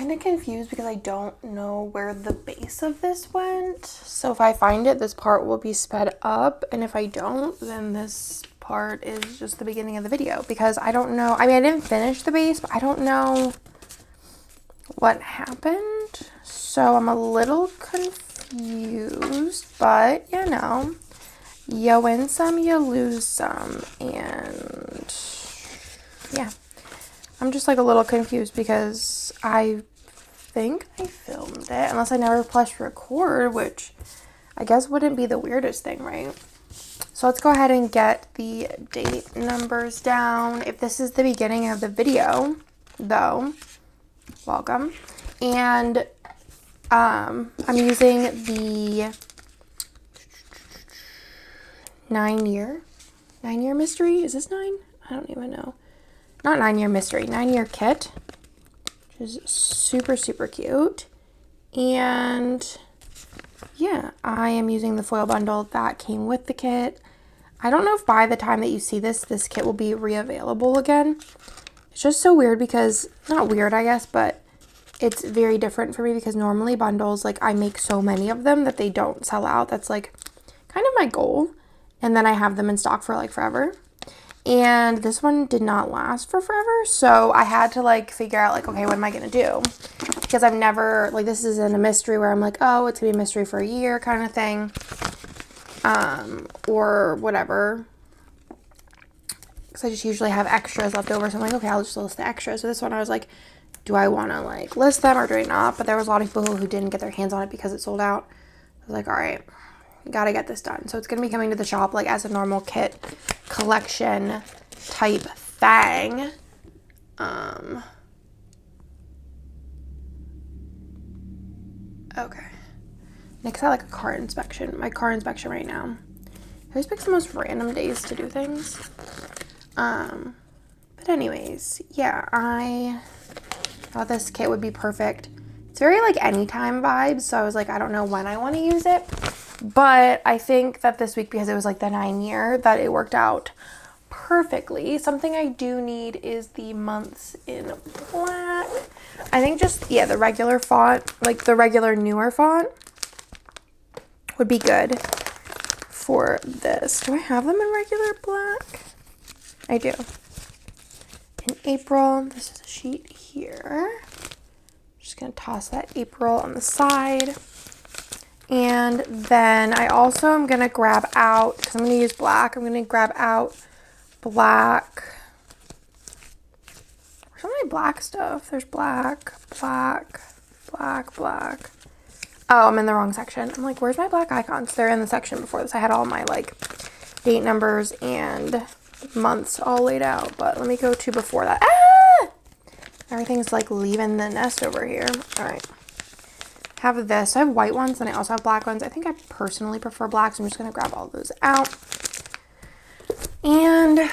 kind of confused because I don't know where the base of this went. So if I find it, this part will be sped up. And if I don't, then this part is just the beginning of the video. Because I don't know. I mean, I didn't finish the base, but I don't know what happened. So I'm a little confused. But, you know, you win some, you lose some. And yeah. I'm just like a little confused because I think I filmed it, unless I never pressed record, which I guess wouldn't be the weirdest thing, right? So let's go ahead and get the date numbers down. If this is the beginning of the video, though, welcome. And I'm using the 9-year mystery. Is this 9? I don't even know. Not 9-year mystery, 9-year kit, which is super, super cute. And yeah, I am using the foil bundle that came with the kit. I don't know if by the time that you see this kit will be reavailable again. It's just so weird because, not weird, I guess, but it's very different for me because normally bundles, like I make so many of them that they don't sell out. That's like kind of my goal. And then I have them in stock for like forever. And this one did not last for forever, so I had to like figure out like, okay, what am I gonna do? Because I've never, like, this isn't a mystery where I'm like, oh, it's gonna be a mystery for a year kind of thing, or whatever. Because I just usually have extras left over, so I'm like, okay, I'll just list the extras. So this one I was like, do I want to like list them or do I not? But there was a lot of people who didn't get their hands on it because it sold out. I was like, all right, gotta get this done. So it's gonna be coming to the shop like as a normal kit collection type thing. Okay. Next I like a car inspection. My car inspection right now. I always pick the most random days to do things. But anyways, yeah, I thought this kit would be perfect. It's very like anytime vibes, so I was like, I don't know when I want to use it. But I think that this week, because it was like the 9-year, that it worked out perfectly. Something I do need is the months in black. I think just, yeah, the regular font, like the regular newer font would be good for this. Do I have them in regular black? I do. In April, this is a sheet here. Just gonna toss that April on the side. And then I also am going to grab out, because I'm going to use black, I'm going to grab out black. Where's all my black stuff? There's black, black, black, black. Oh, I'm in the wrong section. I'm like, where's my black icons? They're in the section before this. I had all my like date numbers and months all laid out. But let me go to before that. Ah! Everything's like leaving the nest over here. All right. Have this. I have white ones and I also have black ones. I think I personally prefer black, so I'm just going to grab all those out. And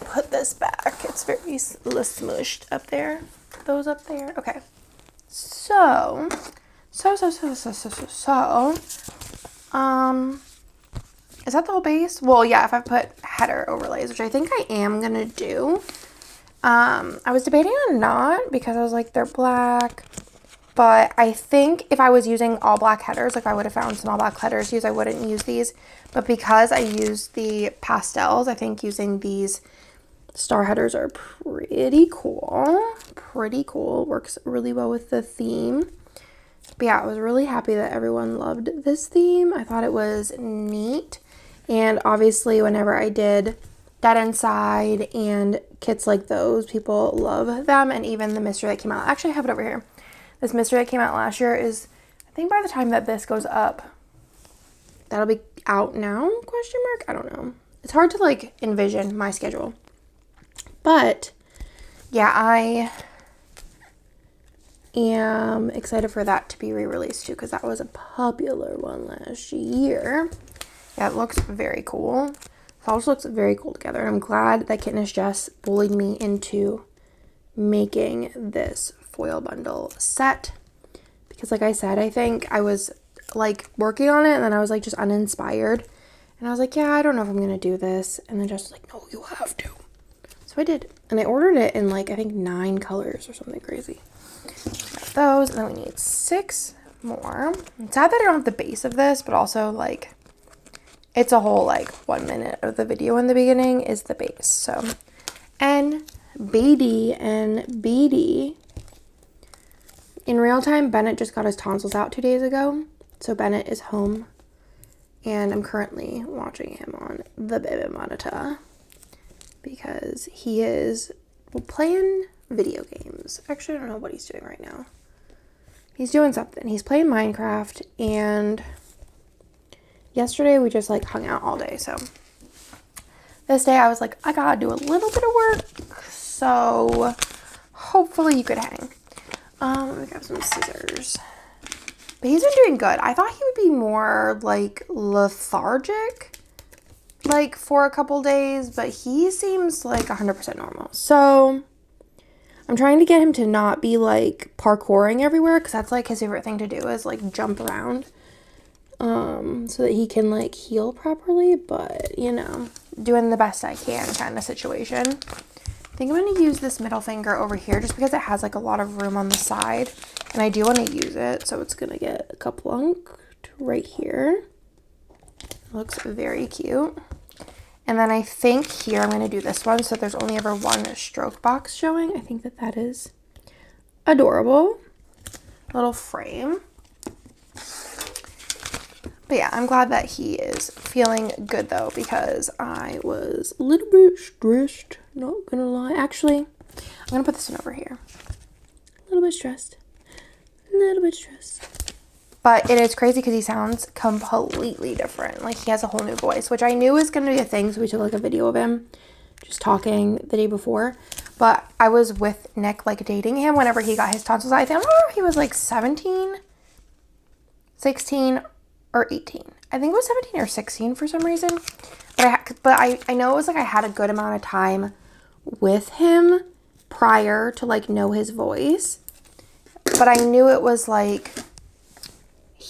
put this back. It's very smushed up there. Those up there. Okay. So, is that the whole base? Well, yeah, if I put header overlays, which I think I am going to do. I was debating on not because I was like, they're black, but I think if I was using all black headers, like I would have found some all black headers to use, I wouldn't use these, but because I used the pastels, I think using these star headers are pretty cool, works really well with the theme. But yeah, I was really happy that everyone loved this theme. I thought it was neat, and obviously whenever I did Dead Inside and kits like those, people love them. And even the mystery that came out, actually I have it over here, this mystery that came out last year is, I think by the time that this goes up, that'll be out now, question mark? I don't know. It's hard to like envision my schedule. But yeah, I am excited for that to be re-released too, because that was a popular one last year. Yeah, it looks very cool. It also looks very cool together, and I'm glad that Kitness Jess bullied me into making this foil bundle set, because like I said, I think I was like working on it and then I was like just uninspired, and I was like, yeah, I don't know if I'm gonna do this, and then Jess was like, no, you have to. So I did, and I ordered it in like, I think 9 colors or something crazy. Got those, and then we need 6 more. It's sad that I don't have the base of this, but also like, it's a whole like 1 minute of the video in the beginning is the base. So, and BD and BD. In real time, Bennett just got his tonsils out 2 days ago. So Bennett is home, and I'm currently watching him on the baby monitor because he is playing video games. Actually, I don't know what he's doing right now. He's doing something. He's playing Minecraft, and yesterday we just like hung out all day. So this day I was like, I gotta do a little bit of work. So hopefully you could hang. Let me grab some scissors. But he's been doing good. I thought he would be more like lethargic like for a couple days, but he seems like 100% normal. So I'm trying to get him to not be like parkouring everywhere, because that's like his favorite thing to do is like jump around so that he can like heal properly. But you know, doing the best I can kind of situation. I think I'm going to use this middle finger over here just because it has like a lot of room on the side, and I do want to use it, so it's going to get a kaplunked right here. Looks very cute. And then I think here I'm going to do this one so there's only ever one stroke box showing. I think that that is adorable. Little frame. But yeah, I'm glad that he is feeling good though, because I was a little bit stressed, not gonna lie. Actually, I'm gonna put this one over here. A little bit stressed. A little bit stressed. But it is crazy because he sounds completely different. Like he has a whole new voice, which I knew was going to be a thing. So we took like a video of him just talking the day before. But I was with Nick like dating him whenever he got his tonsils. I don't know if he was like 17, 16, or 18. I think it was 17 or 16 for some reason. But I know it was like I had a good amount of time with him prior to like know his voice. But I knew it was like...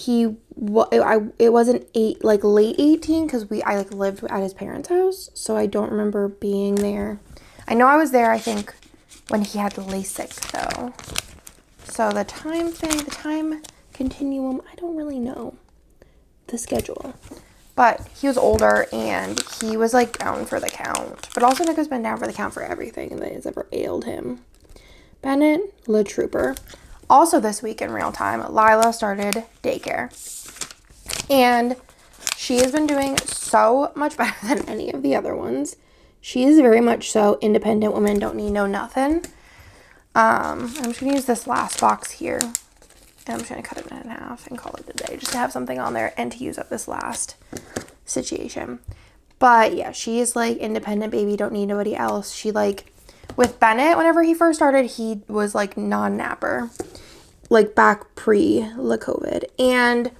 it wasn't late 18 because I like lived at his parents' house, so I don't remember being there. I know I was there, I think, when he had LASIK though. So the time continuum, I don't really know the schedule. But he was older and he was like down for the count. But also Nick has been down for the count for everything that has ever ailed him. Bennett, La Trooper. Also this week in real time, Lila started daycare. And she has been doing so much better than any of the other ones. She is very much so independent woman, don't need no nothing. I'm just going to use this last box here. And I'm just going to cut it in half and call it a day. Just to have something on there and to use up this last situation. But yeah, she is like independent baby, don't need nobody else. She like... With Bennett, whenever he first started, he was like non-napper, like back pre-la COVID. And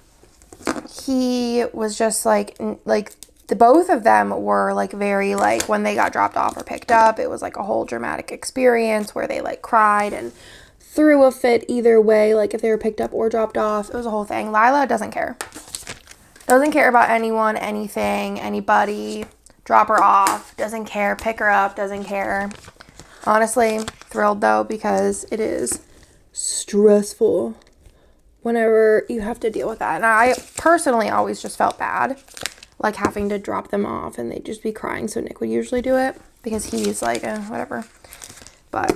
he was just like the both of them were like very like when they got dropped off or picked up, it was like a whole dramatic experience where they like cried and threw a fit either way, like if they were picked up or dropped off. It was a whole thing. Lila doesn't care. Doesn't care about anyone, anything, anybody. Drop her off. Doesn't care. Pick her up. Doesn't care. Honestly, thrilled though, because it is stressful whenever you have to deal with that. And I personally always just felt bad, like having to drop them off and they'd just be crying. So Nick would usually do it because he's like, whatever. But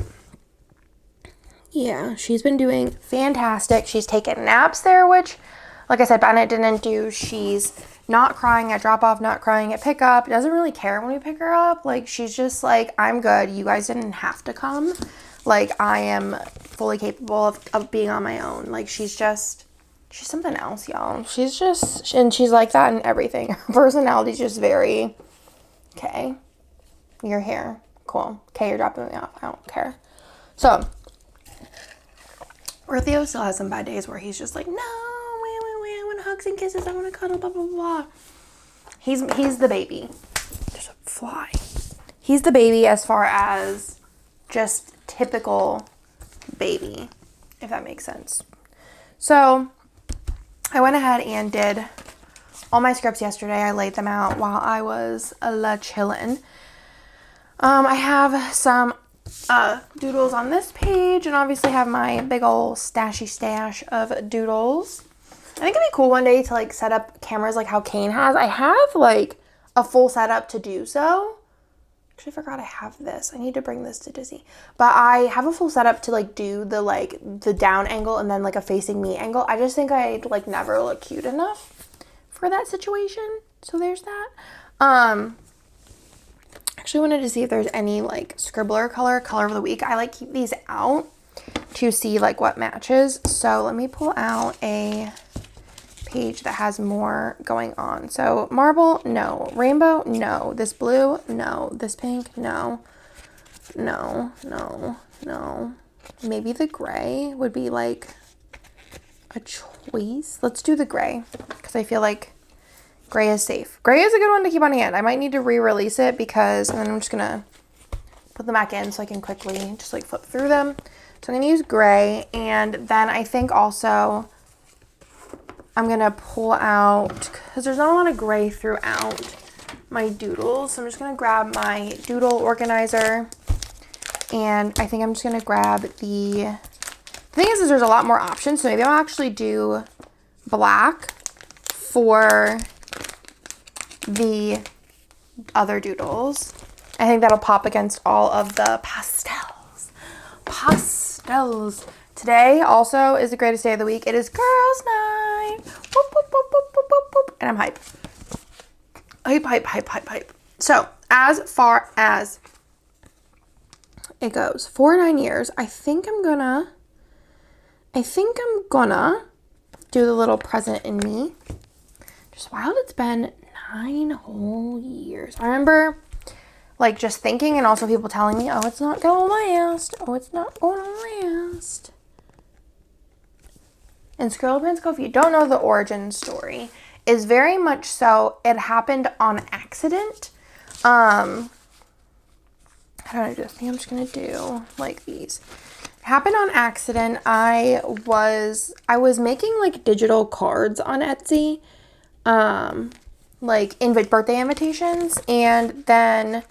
yeah, she's been doing fantastic. She's taken naps there, which, like I said, Bennett didn't do. She's not crying at drop off, not crying at pick up. Doesn't really care when we pick her up. Like, she's just like, I'm good. You guys didn't have to come. Like, I am fully capable of being on my own. Like, she's something else, y'all. And she's like that in everything. Her personality's just very, okay, you're here. Cool. Okay, you're dropping me off. I don't care. So, Theo still has some bad days where he's just like, no, I want hugs and kisses. I want to cuddle, blah, blah, blah. He's the baby. There's a fly. He's the baby as far as just typical baby, if that makes sense. So, I went ahead and did all my scripts yesterday. I laid them out while I was chilling. I have some doodles on this page, and obviously have my big old stashy stash of doodles. I think it'd be cool one day to like set up cameras like how Kane has. I have like a full setup to do so. Actually, I forgot I have this. I need to bring this to Disney. But I have a full setup to like do the down angle and then like a facing me angle. I just think I'd like never look cute enough for that situation. So there's that. Actually wanted to see if there's any like Scribbler color of the week. I like keep these out to see like what matches. So let me pull out a page that has more going on. So marble, no. Rainbow, no. This blue, no. This pink, no. No, no, no. Maybe the gray would be like a choice. Let's do the gray because I feel like gray is safe. Gray is a good one to keep on hand. I might need to re-release it because, and then I'm just gonna put them back in so I can quickly just like flip through them. So I'm gonna use gray, and then I think also I'm gonna pull out, because there's not a lot of gray throughout my doodles. So I'm just gonna grab my doodle organizer, and I think I'm just gonna grab the thing is there's a lot more options. So maybe I'll actually do black for the other doodles. I think that'll pop against all of the pastels. Today also is the greatest day of the week. It is girls' night. Whoop, whoop, whoop, whoop, whoop, whoop, whoop. And I'm hype. Hype. So as far as it goes, 4 or 9 years, I think I'm gonna do the little present in me. Just wild, it's been 9 whole years. I remember like just thinking, and also people telling me, oh, it's not gonna last. Oh, it's not gonna last. And Scribble Pants Go, if you don't know the origin story, is very much so, it happened on accident. How do I do this? I think I'm just gonna do like these. It happened on accident. I was making like digital cards on Etsy, like birthday invitations, and then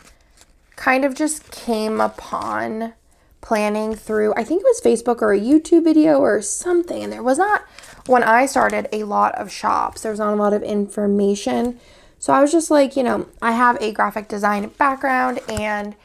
kind of just came upon planning through, I think it was Facebook or a YouTube video or something. And there was not, when I started, a lot of shops. There was not a lot of information. So I was just like, I have a graphic design background, and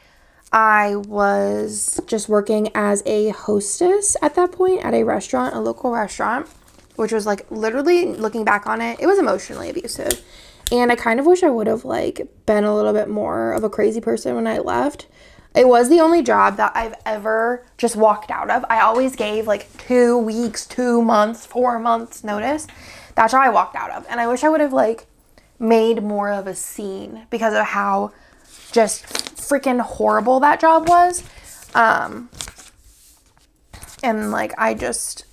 I was just working as a hostess at that point at a restaurant, a local restaurant, which was like literally, looking back on it, it was emotionally abusive. And I kind of wish I would have like been a little bit more of a crazy person when I left. It was the only job that I've ever just walked out of. I always gave like 2 weeks, 2 months, 4 months notice. That's how I walked out of. And I wish I would have like made more of a scene because of how just freaking horrible that job was. And like, I just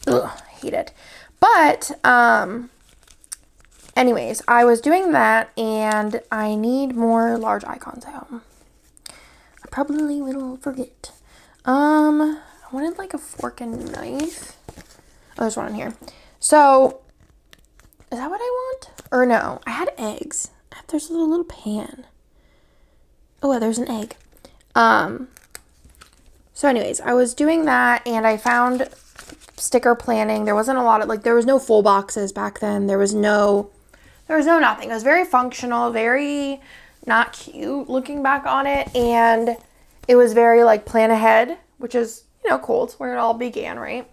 hate it. But, anyways, I was doing that, and I need more large icons out. I probably will forget. I wanted like a fork and knife. Oh, there's one in here. So, is that what I want? Or no, I had eggs. There's a little pan. Oh, there's an egg. So anyways, I was doing that, and I found sticker planning. There wasn't a lot of, like, there was no full boxes back then. There was no nothing. It was very functional, very not cute looking back on it. And it was very like plan ahead, which is, cool. It's where it all began, right?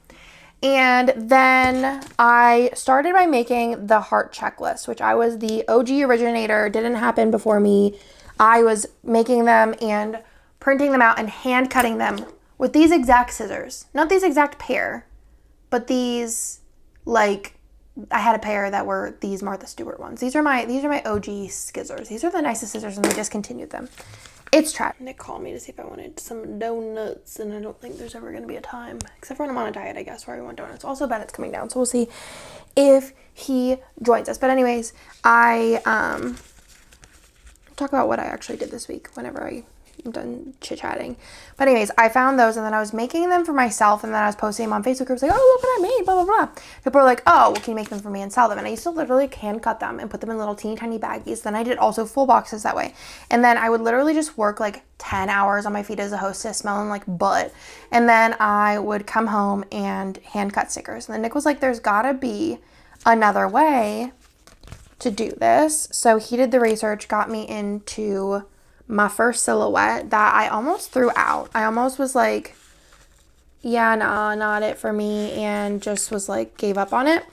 And then I started by making the heart checklist, which I was the OG originator. Didn't happen before me. I was making them and printing them out and hand cutting them with these exact scissors. Not these exact pair, but these, like, I had a pair that were these Martha Stewart ones. These are my OG scissors. These are the nicest scissors, and they discontinued them. It's trash. Nick called me to see if I wanted some donuts, and I don't think there's ever going to be a time, except for when I'm on a diet, I guess, where I want donuts. Also, Bennett's coming down, so we'll see if he joins us. But anyways, I talk about what I actually did this week whenever I I'm done chit-chatting. But anyways, I found those, and then I was making them for myself, and then I was posting them on Facebook groups like, oh, look what I made, blah, blah, blah. People were like, oh, well, can you make them for me and sell them? And I used to literally hand cut them and put them in little teeny tiny baggies. Then I did also full boxes that way. And then I would literally just work like 10 hours on my feet as a hostess, smelling like butt. And then I would come home and hand cut stickers. And then Nick was like, there's gotta be another way to do this. So he did the research, got me into my first silhouette that I almost threw out. I almost was like, yeah, nah, not it for me, and just was like, gave up on it.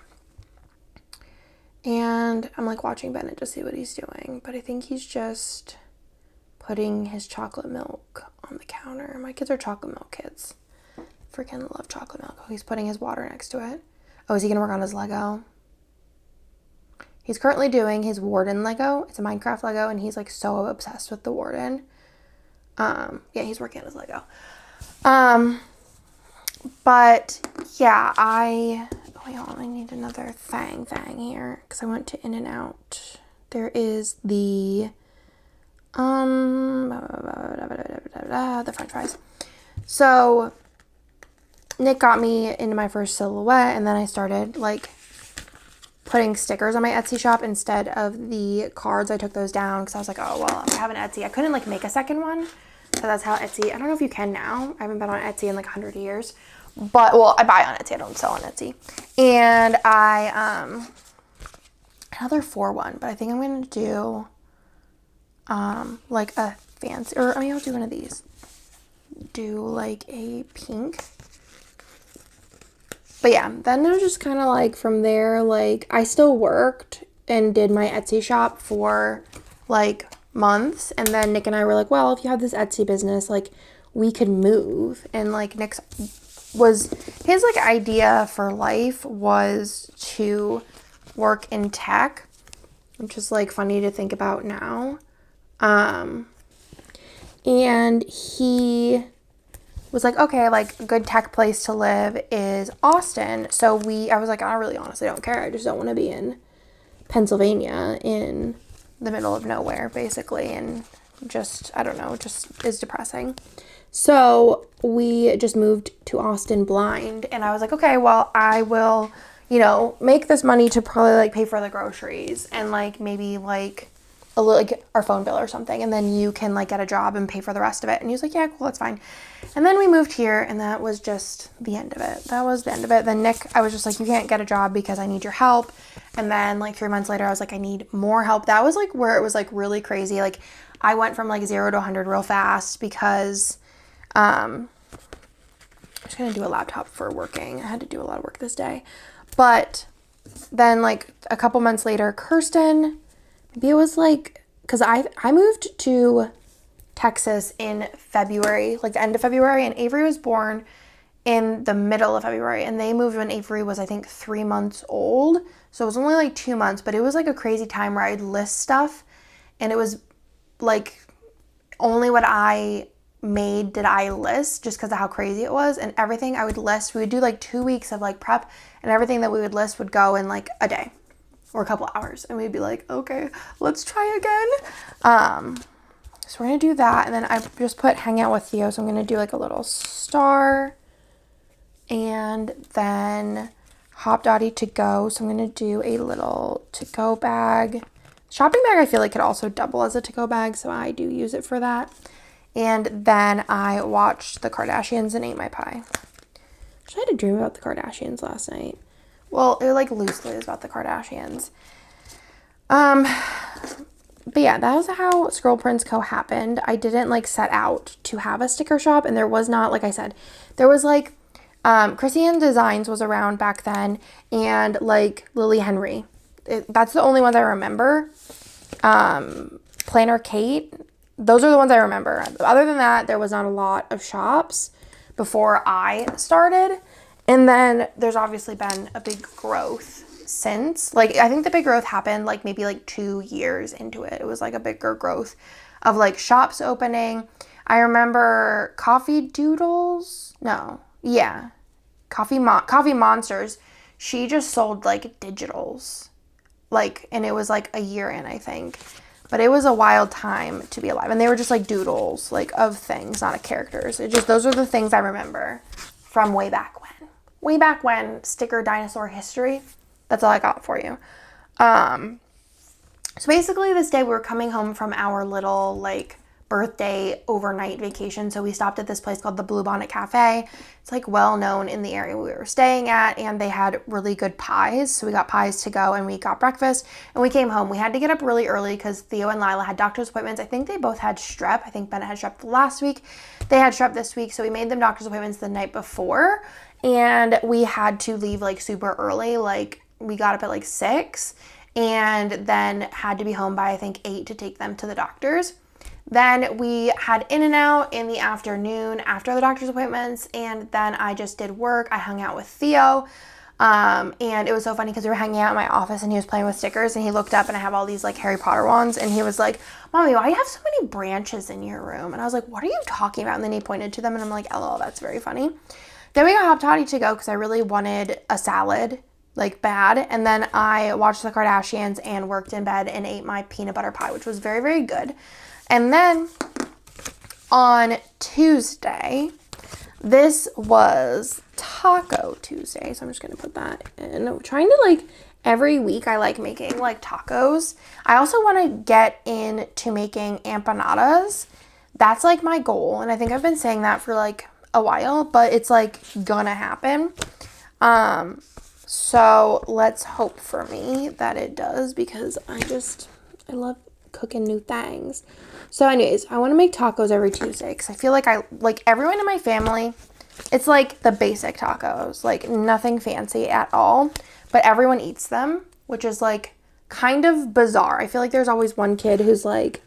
And I'm like watching Bennett to see what he's doing, but I think he's just putting his chocolate milk on the counter. My kids are chocolate milk kids. Freaking love chocolate milk. Oh, he's putting his water next to it. Oh, is he gonna work on his Lego? He's currently doing his Warden Lego. It's a Minecraft Lego, and he's like so obsessed with the Warden. Yeah, he's working on his Lego. But yeah, wait, hold on, I need another thing here, because I went to In-N-Out. There is the french fries. So Nick got me into my first silhouette, and then I started like putting stickers on my Etsy shop instead of the cards. I took those down because I was like, oh, well, I have an Etsy. I couldn't like make a second one. So that's how Etsy, I don't know if you can now. I haven't been on Etsy in like 100 years. But, well, I buy on Etsy. I don't sell on Etsy. And another 4-1, but I think I'm going to do, like a fancy, or I mean, I'll do one of these. Do like a pink. But yeah, then it was just kind of like from there, like I still worked and did my Etsy shop for like months. And then Nick and I were like, well, if you have this Etsy business, like we could move. And like his like idea for life was to work in tech, which is like funny to think about now. And he was like, okay, like a good tech place to live is Austin. So I was like, I really honestly don't care. I just don't want to be in Pennsylvania in the middle of nowhere, basically. And just, I don't know, just is depressing. So we just moved to Austin blind. And I was like, okay, well, I will, make this money to probably like pay for the groceries and like maybe like a little, like our phone bill or something, and then you can like get a job and pay for the rest of it. And he was like, yeah, cool, that's fine. And then we moved here, and that was just the end of it. That was the end of it. Then Nick, I was just like, you can't get a job because I need your help. And then like 3 months later, I was like, I need more help. That was like where it was like really crazy. Like I went from like 0 to 100 real fast because I'm just gonna do a laptop for working. I had to do a lot of work this day. But then like a couple months later, Kirsten, maybe it was like, because I moved to Texas in February, like the end of February, and Avery was born in the middle of February, and they moved when Avery was, I think, 3 months old. So it was only like 2 months, but it was like a crazy time where I'd list stuff, and it was like only what I made did I list, just because of how crazy it was. And everything I would list, we would do like 2 weeks of like prep, and everything that we would list would go in like a day or a couple hours, and we'd be like, okay, let's try again. So we're gonna do that, and then I just put hang out with Theo, so I'm gonna do like a little star, and then Hop Dotty to go, so I'm gonna do a little to-go bag. Shopping bag I feel like could also double as a to-go bag, so I do use it for that. And then I watched the Kardashians and ate my pie. I had a dream about the Kardashians last night. Well, it like loosely is about the Kardashians. But yeah, that was how Scroll Prints Co. happened. I didn't like set out to have a sticker shop, and there was not, like I said, there was like Christian Designs was around back then, and like Lily Henry. That's the only ones I remember. Planner Kate. Those are the ones I remember. Other than that, there was not a lot of shops before I started. And then there's obviously been a big growth since. Like, I think the big growth happened like maybe like 2 years into it. It was like a bigger growth of like shops opening. I remember Coffee Doodles. No. Yeah. Coffee Monsters. She just sold like digitals. Like, and it was like a year in, I think. But it was a wild time to be alive. And they were just like doodles, like of things, not of characters. It just, those are the things I remember from way back when. Way back when, sticker dinosaur history. That's all I got for you. So basically this day we were coming home from our little like birthday overnight vacation. So we stopped at this place called the Bluebonnet Cafe. It's like well known in the area we were staying at, and they had really good pies. So we got pies to go and we got breakfast and we came home. We had to get up really early because Theo and Lila had doctor's appointments. I think they both had strep. I think Bennett had strep last week. They had strep this week. So we made them doctor's appointments the night before, and we had to leave like super early. Like we got up at like 6 and then had to be home by I think 8 to take them to the doctor's. Then we had In-N-Out in the afternoon after the doctor's appointments, and then I just did work. I hung out with Theo, and it was so funny because we were hanging out in my office and he was playing with stickers, and he looked up and I have all these like Harry Potter wands, and he was like, "Mommy, why do you have so many branches in your room?" And I was like, "What are you talking about?" And then he pointed to them and I'm like, "LOL, that's very funny." Then we got Hot Toddy to go because I really wanted a salad, like bad. And then I watched the Kardashians and worked in bed and ate my peanut butter pie, which was very, very good. And then on Tuesday, this was Taco Tuesday. So I'm just going to put that in. I'm trying to like, every week I like making like tacos. I also want to get into making empanadas. That's like my goal. And I think I've been saying that for like a while, but it's like gonna happen. So let's hope for me that it does, because I love cooking new things. So anyways, I want to make tacos every Tuesday because I feel like everyone in my family, it's like the basic tacos, like nothing fancy at all, but everyone eats them, which is like kind of bizarre. I feel like there's always one kid who's like,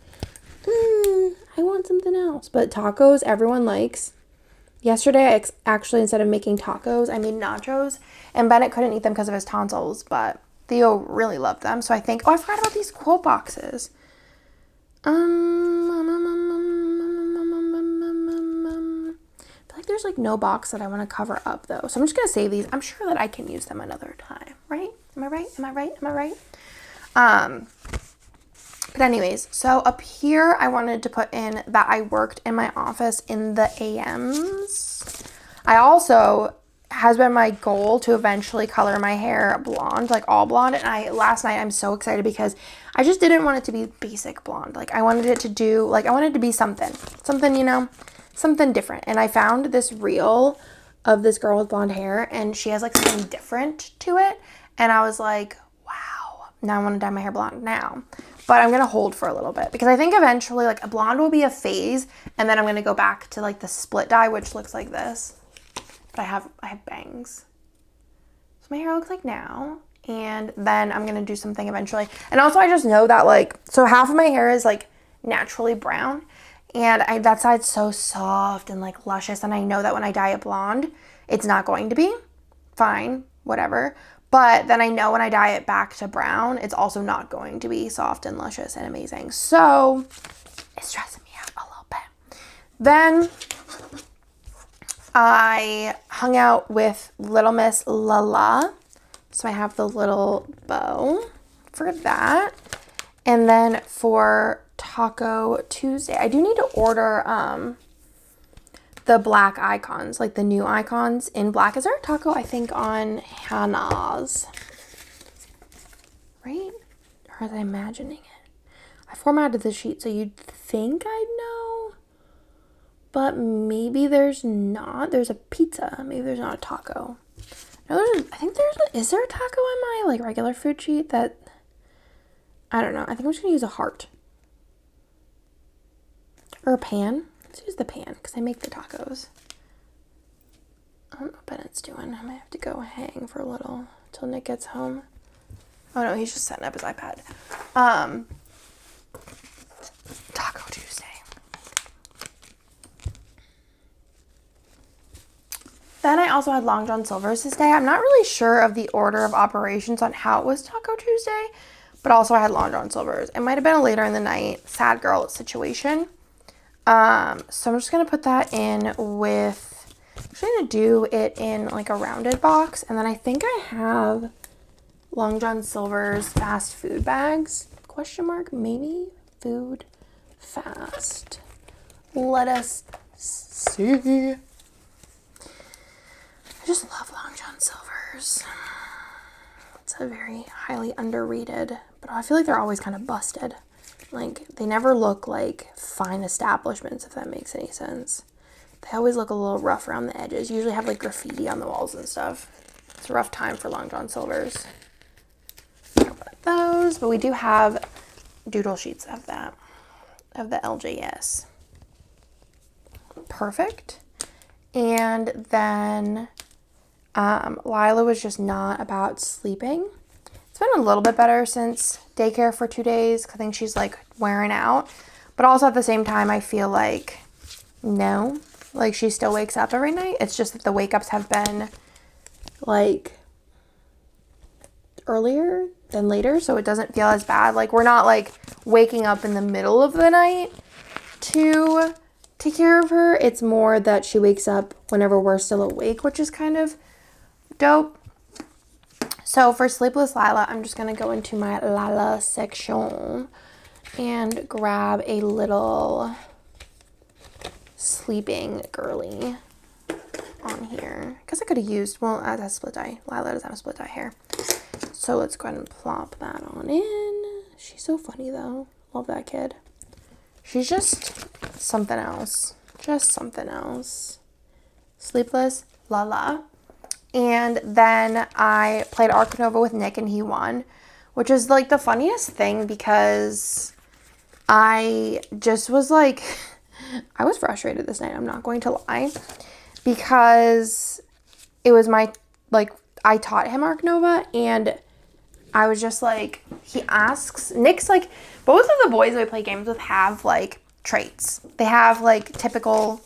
I want something else, but tacos everyone likes. Yesterday, I actually, instead of making tacos, I made nachos, and Bennett couldn't eat them because of his tonsils, but Theo really loved them. So I think, I forgot about these quote boxes. I feel like there's like no box that I want to cover up though. So I'm just going to save these. I'm sure that I can use them another time, right? Am I right? Am I right? Am I right? But anyways, so up here, I wanted to put in that I worked in my office in the AMs. I also has been my goal to eventually color my hair blonde, like all blonde. And last night I'm so excited because I just didn't want it to be basic blonde. Like I wanted it to do, like I wanted it to be something, you know, something different. And I found this reel of this girl with blonde hair, and she has like something different to it. And I was like, wow, now I want to dye my hair blonde now. But I'm going to hold for a little bit because I think eventually like a blonde will be a phase, and then I'm going to go back to like the split dye, which looks like this. But I have bangs. So my hair looks like now, and then I'm going to do something eventually. And also I just know that like, so half of my hair is like naturally brown, and that side's so soft and like luscious, and I know that when I dye it blonde, it's not going to be fine, whatever. But then I know when I dye it back to brown, it's also not going to be soft and luscious and amazing. So it's stressing me out a little bit. Then I hung out with Little Miss Lala. So I have the little bow for that. And then for Taco Tuesday, I do need to order the black icons, like the new icons in black. Is there a taco, I think, on Hannah's? Right? Or was I imagining it? I formatted the sheet so you'd think I'd know. But maybe there's not. There's a pizza. Maybe there's not a taco. No, is there a taco on my like regular food sheet that, I don't know. I think I'm just going to use a heart. Or a pan. Let's use the pan because I make the tacos. I don't know what Bennett's doing. I might have to go hang for a little till Nick gets home. Oh no, he's just setting up his iPad. Taco Tuesday. Then I also had Long John Silver's this day. I'm not really sure of the order of operations on how it was Taco Tuesday, but also I had Long John Silver's. It might have been a later in the night sad girl situation. So I'm just going to put that in with, I'm just going to do it in like a rounded box. And then I think I have Long John Silver's fast food bags, question mark, maybe. food fast. Let us see. I just love Long John Silver's. It's a very highly underrated, but I feel like they're always kind of busted. Like, they never look like fine establishments, if that makes any sense. They always look a little rough around the edges. Usually have like graffiti on the walls and stuff. It's a rough time for Long John Silver's. Those, but we do have doodle sheets of that, of the LJS. Perfect. And then Lila was just not about sleeping. It's been a little bit better since daycare for 2 days. I think she's like wearing out, but also at the same time I feel like no, like she still wakes up every night. It's just that the wake ups have been like earlier than later, so it doesn't feel as bad. Like, we're not like waking up in the middle of the night to take care of her. It's more that she wakes up whenever we're still awake, which is kind of dope. So for Sleepless Lila, I'm just going to go into my Lila section and grab a little sleeping girly on here. Because I could have used, well, it has split dye. Lila doesn't have split dye hair. So let's go ahead and plop that on in. She's so funny though. Love that kid. She's just something else. Just something else. Sleepless Lala. And then I played Arc Nova with Nick and he won, which is like the funniest thing because I just was like, I was frustrated this night, I'm not going to lie, because it was my, like, I taught him Arc Nova and I was just like, he asks, Nick's like, both of the boys that we play games with have like traits. They have like typical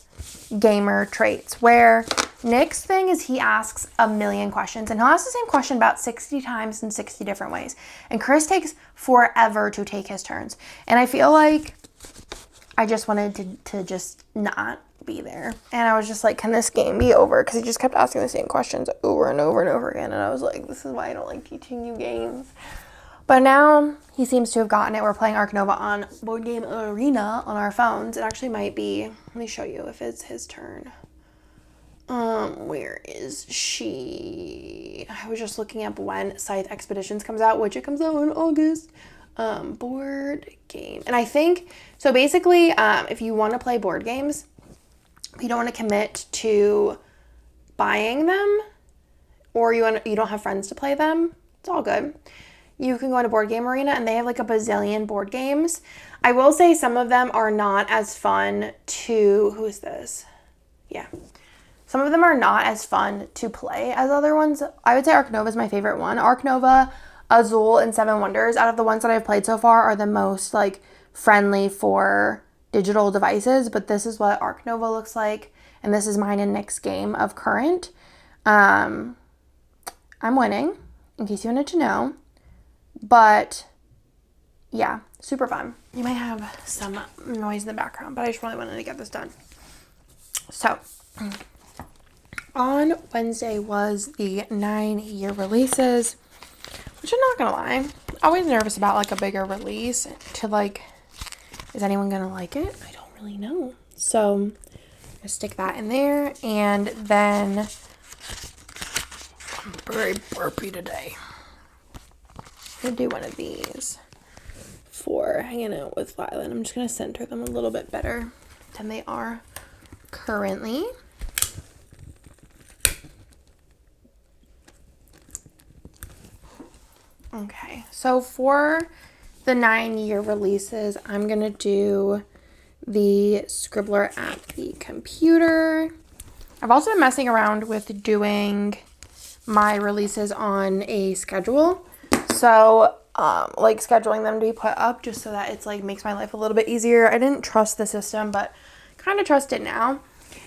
gamer traits where Nick's thing is he asks a million questions and he'll ask the same question about 60 times in 60 different ways. And Chris takes forever to take his turns. And I feel like I just wanted to just not be there. And I was just like, can this game be over? Because he just kept asking the same questions over and over and over again. And I was like, this is why I don't like teaching you games. But now he seems to have gotten it. We're playing Arc Nova on Board Game Arena on our phones. It actually might be, let me show you if it's his turn. Where is she? I was just looking up when Scythe Expeditions comes out, which it comes out in August. Board game. And I think, so basically, if you want to play board games, you don't want to commit to buying them, or you don't have friends to play them, it's all good. You can go to Board Game Arena and they have like a bazillion board games. I will say some of them are not as fun to, who is this? Yeah. Some of them are not as fun to play as other ones. I would say Arc Nova is my favorite one. Arc Nova, Azul, and Seven Wonders, out of the ones that I've played so far, are the most like friendly for digital devices. But this is what Arc Nova looks like. And this is mine and Nick's game of current. I'm winning, in case you wanted to know. But yeah, super fun. You might have some noise in the background, but I just really wanted to get this done. So on Wednesday was the 9-year releases, which I'm not gonna lie, always nervous about like a bigger release to like, is anyone gonna like it? I don't really know. So I'm gonna stick that in there. And then I'm very burpy today. I'm gonna do one of these for hanging out with Lila. I'm just gonna center them a little bit better than they are currently. Okay, so for the 9-year releases, I'm gonna do the Scribbler at the computer. I've also been messing around with doing my releases on a schedule. So, like scheduling them to be put up just so that it's like makes my life a little bit easier. I didn't trust the system, but kind of trust it now.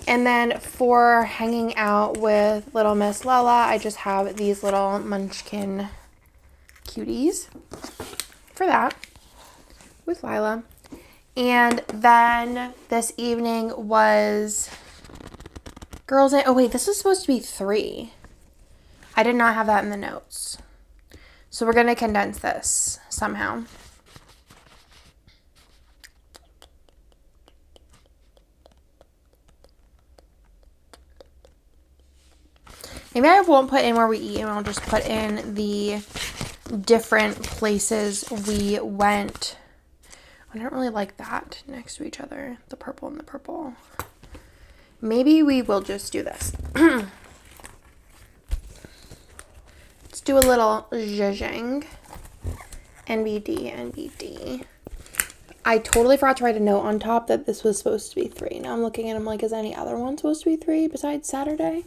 And then for hanging out with little Miss Lala, I just have these little munchkin cuties for that with Lila. And then this evening was Girls Night. Oh wait, this was supposed to be 3. I did not have that in the notes. So we're going to condense this somehow. Maybe I won't put in where we eat and I'll just put in the different places we went. I don't really like that next to each other, the purple and the purple. Maybe we will just do this. Let's do a little zhuzhing. NBD, NBD. I totally forgot to write a note on top that this was supposed to be 3. Now I'm looking at them like, is any other one supposed to be 3 besides Saturday?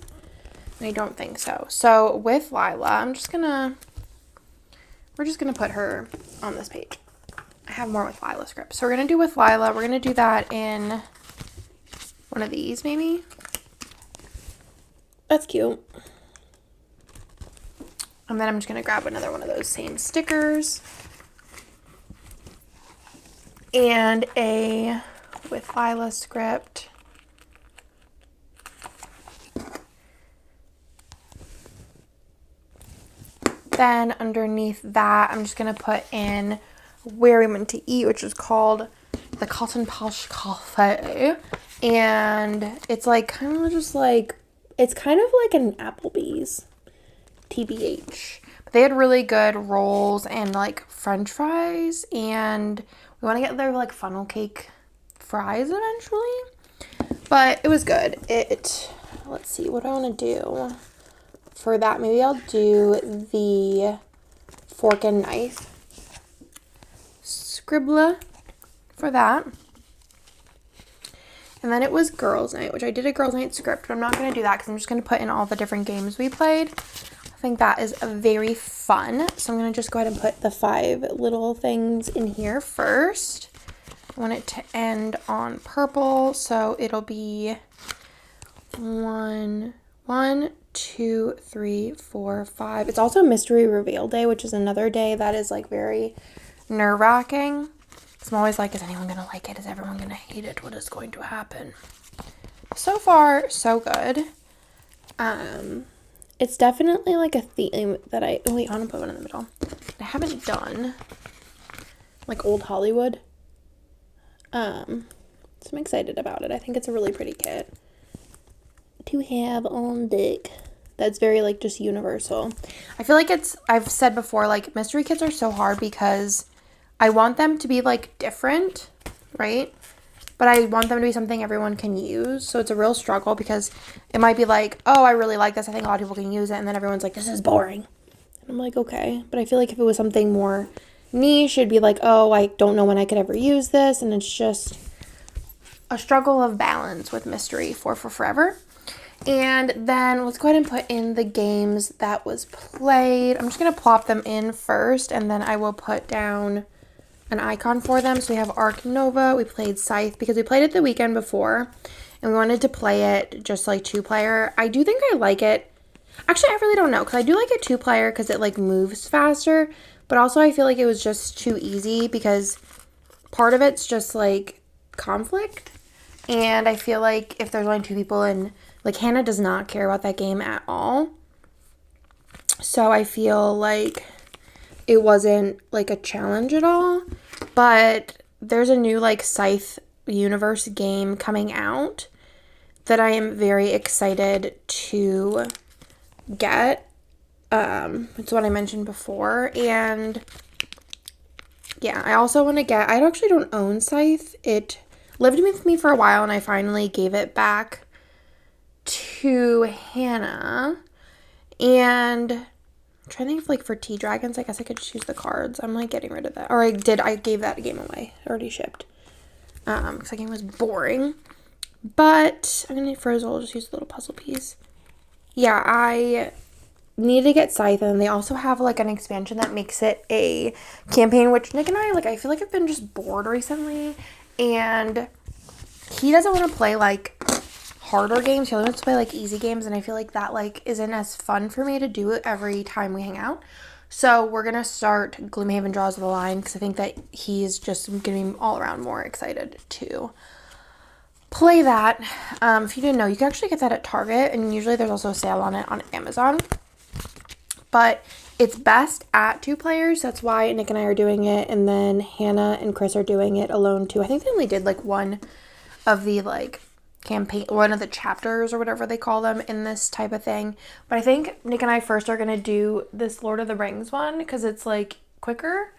I don't think so. So with Lila, we're just gonna put her on this page. I have more with Lila scripts. So we're gonna do with Lila. We're gonna do that in one of these maybe. That's cute. And then I'm just gonna grab another one of those same stickers. And a with Lila script. Then underneath that, I'm just going to put in where we went to eat, which is called the Cotton Posh Cafe. And it's like kind of just like, it's kind of like an Applebee's, TBH. But they had really good rolls and like French fries. And we want to get their like funnel cake fries eventually. But it was good. Let's see, what do I want to do? For that, maybe I'll do the fork and knife Scribble for that. And then it was girls' night, which I did a girls' night script, but I'm not going to do that because I'm just going to put in all the different games we played. I think that is very fun. So I'm going to just go ahead and put the 5 little things in here first. I want it to end on purple, so it'll be 1, 2, 3, 4, 5. It's also mystery reveal day, which is another day that is like very nerve-wracking. I'm always like, is anyone gonna like it? Is everyone gonna hate it? What is going to happen? So far, so good. It's definitely like a theme that I want to put one in the middle. I haven't done like old Hollywood. So I'm excited about it. I think it's a really pretty kit to have on deck. That's very like just universal. I feel like I've said before, like mystery kits are so hard because I want them to be like different, right? But I want them to be something everyone can use. So it's a real struggle because it might be like, oh, I really like this. I think a lot of people can use it. And then everyone's like, this is boring. And I'm like, okay. But I feel like if it was something more niche, it'd be like, oh, I don't know when I could ever use this. And it's just a struggle of balance with mystery for forever. And then let's go ahead and put in the games that was played. I'm just going to plop them in first, and then I will put down an icon for them. So we have Arc Nova. We played Scythe because we played it the weekend before, and we wanted to play it just like 2-player. I do think I like it. Actually, I really don't know because I do like it 2-player because it like moves faster, but also I feel like it was just too easy because part of it's just like conflict, and I feel like if there's only 2 people and like Hannah does not care about that game at all. So I feel like it wasn't like a challenge at all. But there's a new like Scythe universe game coming out that I am very excited to get. It's what I mentioned before. And yeah, I also want to get, I actually don't own Scythe. It lived with me for a while and I finally gave it back to Hannah. And I'm trying to think of like for Tea Dragons, I guess I could choose the cards. I'm like getting rid of that. Or I gave that game away. It already shipped. Because that game was boring. But I'm gonna need Frizzle. I'll just use the little puzzle piece. Yeah, I need to get Scythe, and they also have like an expansion that makes it a campaign, which Nick and I feel like I've been just bored recently, and he doesn't want to play like harder games. He only wants to play like easy games, and I feel like that like isn't as fun for me to do it every time we hang out. So we're gonna start Gloomhaven Draws the Line because I think that he's just gonna be all around more excited to play that. If you didn't know, you can actually get that at Target, and usually there's also a sale on it on Amazon. But it's best at 2 players. That's why Nick and I are doing it, and then Hannah and Chris are doing it alone too. I think they only did like one of the like campaign, one of the chapters or whatever they call them in this type of thing. But I think Nick and I first are going to do this Lord of the Rings one because it's like quicker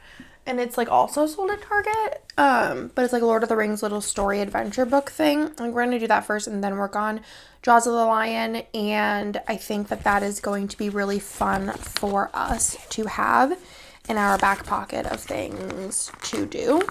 and it's like also sold at Target. But it's like a Lord of the Rings little story adventure book thing. Like we're going to do that first and then work on Jaws of the Lion. And I think that that is going to be really fun for us to have in our back pocket of things to do.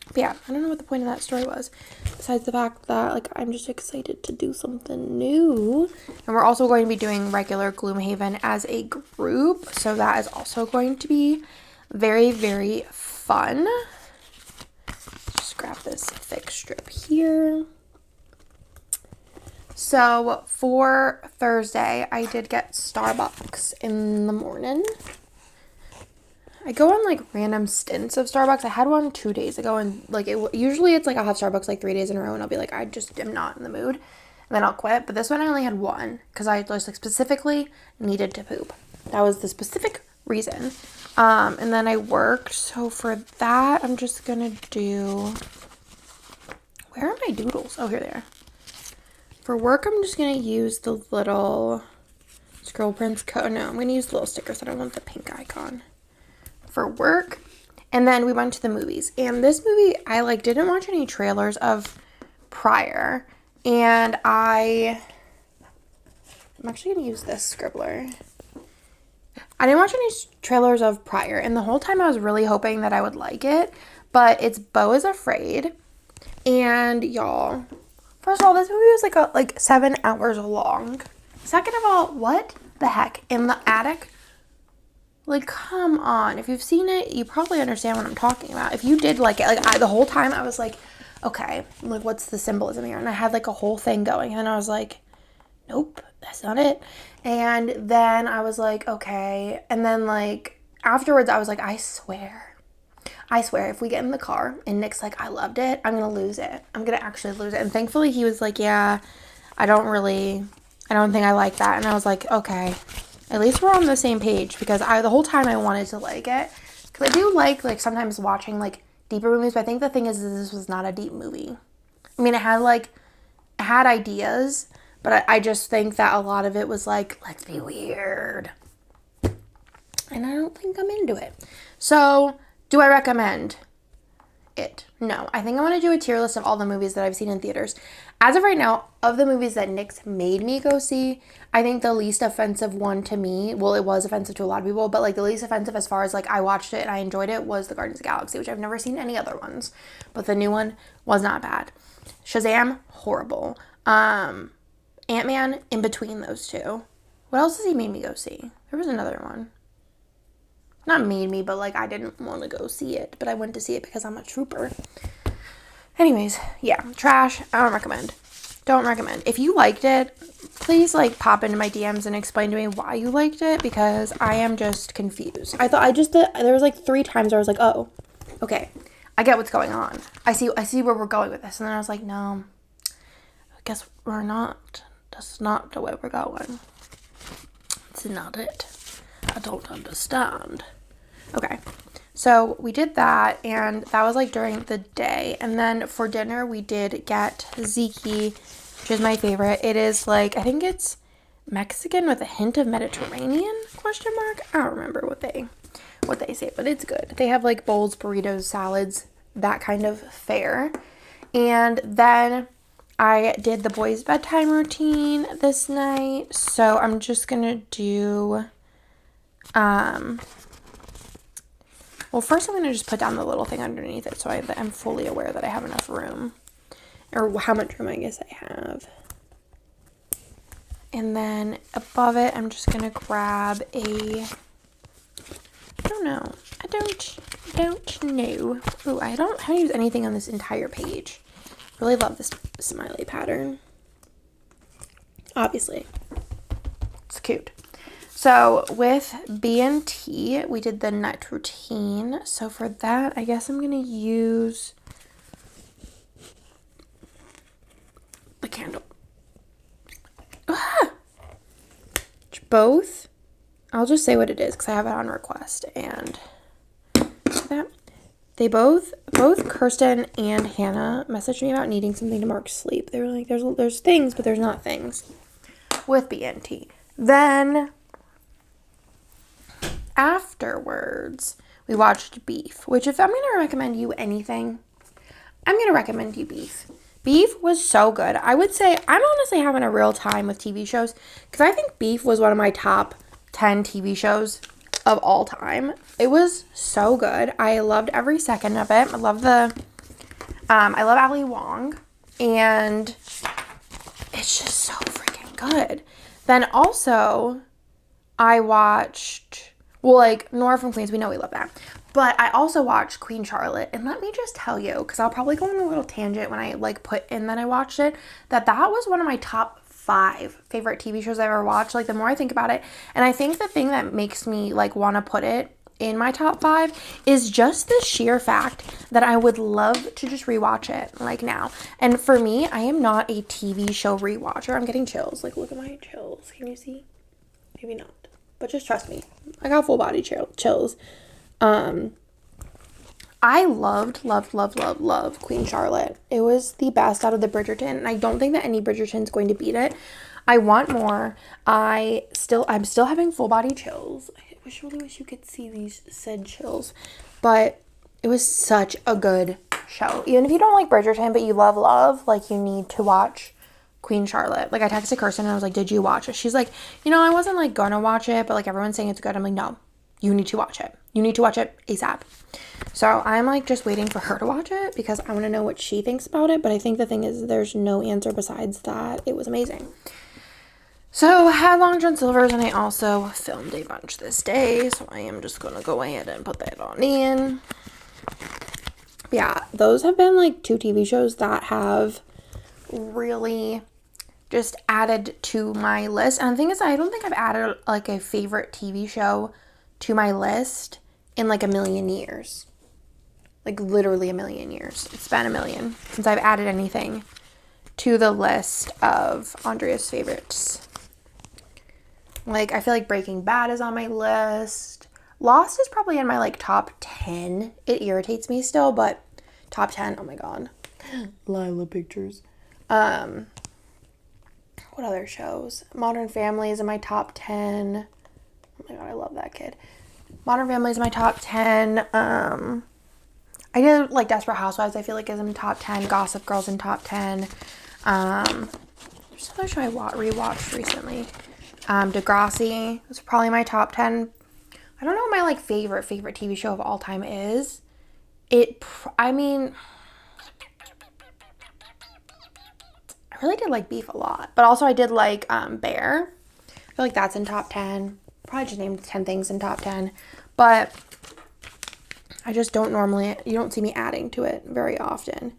But yeah, I don't know what the point of that story was. Besides the fact that, like, I'm just excited to do something new. And we're also going to be doing regular Gloomhaven as a group. So that is also going to be very, very fun. Just grab this thick strip here. So for Thursday, I did get Starbucks in the morning. I go on like random stints of Starbucks. I had one 2 days ago and like usually it's like I'll have Starbucks like 3 days in a row and I'll be like, I just am not in the mood. And then I'll quit. But this one I only had one because I just like specifically needed to poop. That was the specific reason. And then I worked. So for that, I'm just going to do, where are my doodles? Oh, here they are. For work, I'm just going to use the little scroll prints. No, I'm going to use the little stickers. I don't want the pink icon. For work. And then we went to the movies. And this movie, I like didn't watch any trailers of prior. And I'm actually going to use this scribbler. I didn't watch any trailers of prior. And the whole time I was really hoping that I would like it. But it's Beau is Afraid. And y'all, first of all, this movie was like 7 hours long. Second of all, what the heck? In the attic? Like, come on. If you've seen it, you probably understand what I'm talking about. If you did like it, like the whole time I was like, okay, like what's the symbolism here? And I had like a whole thing going. And I was like, nope, that's not it. And then I was like, okay. And then like afterwards I was like, I swear, if we get in the car and Nick's like, I loved it, I'm going to lose it. I'm going to actually lose it. And thankfully he was like, yeah, I don't think I like that. And I was like, okay. At least we're on the same page because the whole time I wanted to like it. Because I do like sometimes watching like deeper movies, but I think the thing is this was not a deep movie. I mean, it had ideas, but I just think that a lot of it was like, let's be weird. And I don't think I'm into it. So, do I recommend it? No. I think I want to do a tier list of all the movies that I've seen in theaters. As of right now, of the movies that Nick's made me go see, I think the least offensive one to me, well, it was offensive to a lot of people, but like the least offensive as far as like I watched it and I enjoyed it was the Guardians of the Galaxy, which I've never seen any other ones, but the new one was not bad. Shazam, horrible. Ant-Man, in between those two. What else has he made me go see? There was another one. Not made me, but like I didn't want to go see it, but I went to see it because I'm a trooper. Anyways, yeah, trash. I don't recommend. Don't recommend. If you liked it, please like pop into my DMs and explain to me why you liked it because I am just confused. There was like 3 times where I was like, oh, okay, I get what's going on. I see where we're going with this. And then I was like, no, I guess we're not. That's not the way we're going. It's not it. I don't understand. Okay. So we did that, and that was like during the day. And then for dinner, we did get tzatziki, which is my favorite. It is like, I think it's Mexican with a hint of Mediterranean, question mark. I don't remember what they say, but it's good. They have like bowls, burritos, salads, that kind of fare. And then I did the boys' bedtime routine this night. So I'm just going to do, well, first I'm going to just put down the little thing underneath it so I'm fully aware that I have enough room. Or how much room I guess I have. And then above it, I'm just going to grab I don't know. I don't know. Ooh, I haven't used anything on this entire page. Really love this smiley pattern. Obviously. It's cute. So with B&T, we did the night routine. So for that, I guess I'm going to use the candle. Both. I'll just say what it is because I have it on request. And that both Kirsten and Hannah messaged me about needing something to mark sleep. They were like, there's things, but there's not things with BNT. Then afterwards, we watched Beef, which if I'm going to recommend you anything, I'm going to recommend you Beef. Beef was so good. I would say I'm honestly having a real time with TV shows because I think Beef was one of my top 10 TV shows of all time. It was so good. I loved every second of it. I love Ali Wong, and it's just so freaking good. Then also I watched, well, like Nora from Queens, we know we love that. But I also watched Queen Charlotte, and let me just tell you, because I'll probably go on a little tangent when I like put in that I watched it, that was one of my top 5 favorite TV shows I ever watched. Like the more I think about it, and I think the thing that makes me like want to put it in my top 5 is just the sheer fact that I would love to just rewatch it like now. And for me, I am not a TV show rewatcher. I'm getting chills. Like look at my chills. Can you see? Maybe not, but just trust me. I got full body chills. I loved Queen Charlotte. It was the best out of the Bridgerton, and I don't think that any Bridgerton's going to beat it. I want more. I'm still having full body chills. I really wish you could see these said chills, but it was such a good show. Even if you don't like Bridgerton, but you love, like you need to watch Queen Charlotte. Like I texted Kirsten and I was like, did you watch it? She's like, I wasn't like gonna watch it, but like everyone's saying it's good. I'm like, no, you need to watch it. You need to watch it ASAP. So I'm like just waiting for her to watch it because I want to know what she thinks about it. But I think the thing is there's no answer besides that it was amazing. So I had Long John Silver's, and I also filmed a bunch this day. So I am just going to go ahead and put that on in. Yeah, those have been like 2 TV shows that have really just added to my list. And the thing is, I don't think I've added like a favorite TV show to my list in like a million years. Like literally a million years. It's been a million since I've added anything to the list of Andrea's favorites. Like I feel like Breaking Bad is on my list. Lost is probably in my like top 10. It irritates me still, but top 10, oh my god. Lila pictures. What other shows? Modern Family is in my top 10. Oh my god, I love that kid. Modern Family is my top 10. I did like Desperate Housewives, I feel like is in top 10. Gossip Girl's in top 10. There's another show I rewatched recently. Degrassi was probably my top 10. I don't know what my like favorite TV show of all time is. I really did like Beef a lot, but also I did like Bear. I feel like that's in top 10. Probably just named 10 things in top 10, but I just don't you don't see me adding to it very often.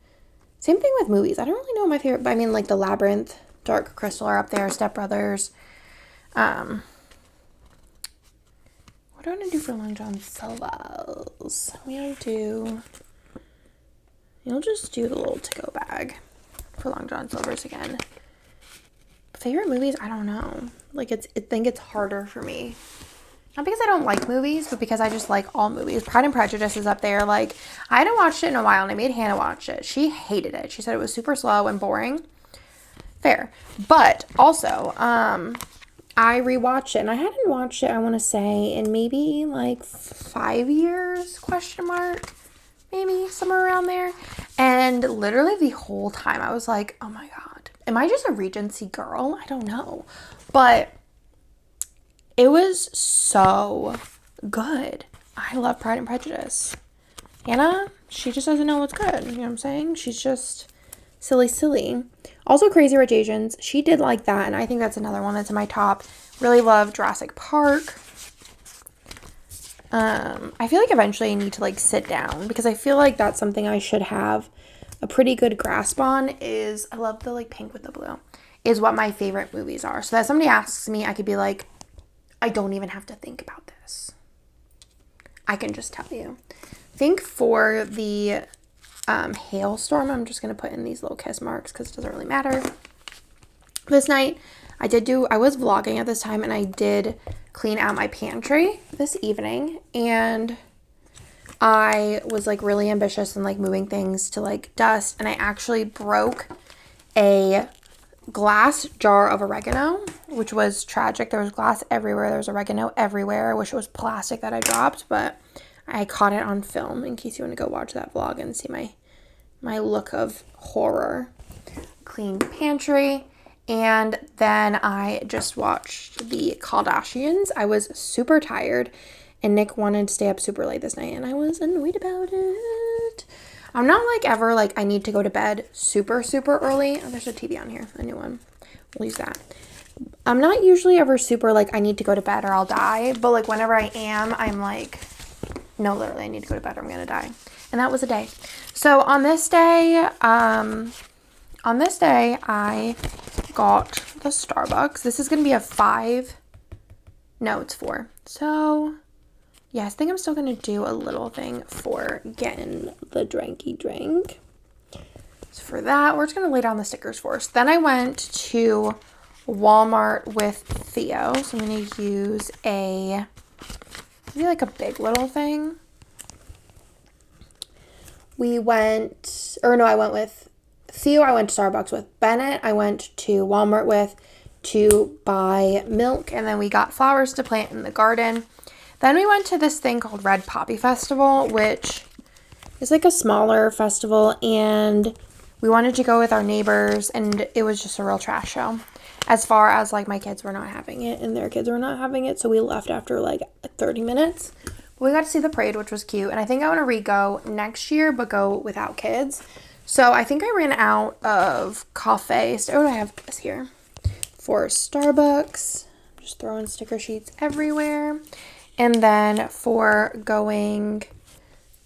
Same thing with movies. I don't really know my favorite, but I mean like The Labyrinth, Dark Crystal are up there, Step Brothers. What do I want to do for Long John Silver's? You'll just do the little to-go bag for Long John Silver's again. Favorite movies? I don't know. Like I think it's harder for me. Not because I don't like movies, but because I just like all movies. Pride and Prejudice is up there. Like I hadn't watched it in a while, and I made Hannah watch it. She hated it. She said it was super slow and boring. Fair. But also, I rewatched it, and I hadn't watched it, I want to say, in maybe like 5 years, question mark, maybe somewhere around there. And literally the whole time I was like, oh my god, am I just a Regency girl? I don't know. But it was so good. I love Pride and Prejudice. Hannah, she just doesn't know what's good. You know what I'm saying? She's just silly. Also, Crazy Rich Asians. She did like that, and I think that's another one that's in my top. Really love Jurassic Park. I feel like eventually I need to like sit down because I feel like that's something I should have a pretty good grasp on. Is I love the like pink with the blue. Is what my favorite movies are. So that somebody asks me, I could be like, I don't even have to think about this. I can just tell you. I think for the hailstorm, I'm just going to put in these little kiss marks because it doesn't really matter. This night, I was vlogging at this time, and I did clean out my pantry this evening, and I was like really ambitious and like moving things to like dust, and I actually broke a glass jar of oregano, which was tragic. There was glass everywhere. There was oregano everywhere. I wish it was plastic that I dropped, but I caught it on film in case you want to go watch that vlog and see my look of horror. Cleaned pantry, and then I just watched the Kardashians. I was super tired, and Nick wanted to stay up super late this night, and I was annoyed about it. I'm not like ever like I need to go to bed super, super early. Oh, there's a TV on here, a new one. We'll use that. I'm not usually ever super like I need to go to bed or I'll die, but like whenever I am, I'm like, no, literally I need to go to bed or I'm gonna die. And that was a day. So on this day, I got the Starbucks. This is gonna be a 5. No, it's 4. So yeah, I think I'm still going to do a little thing for getting the drinky drink. So for that, we're just going to lay down the stickers first. Then I went to Walmart with Theo. So I'm going to use maybe like a big little thing. I went with Theo. I went to Starbucks with Bennett. I went to Walmart to buy milk. And then we got flowers to plant in the garden. Then we went to this thing called Red Poppy Festival, which is like a smaller festival, and we wanted to go with our neighbors, and it was just a real trash show. As far as like my kids were not having it, and their kids were not having it, so we left after like 30 minutes. But we got to see the parade, which was cute, and I think I want to re-go next year, but go without kids. So I think I ran out of coffee. So I have this here for Starbucks. Just throwing sticker sheets everywhere. And then for going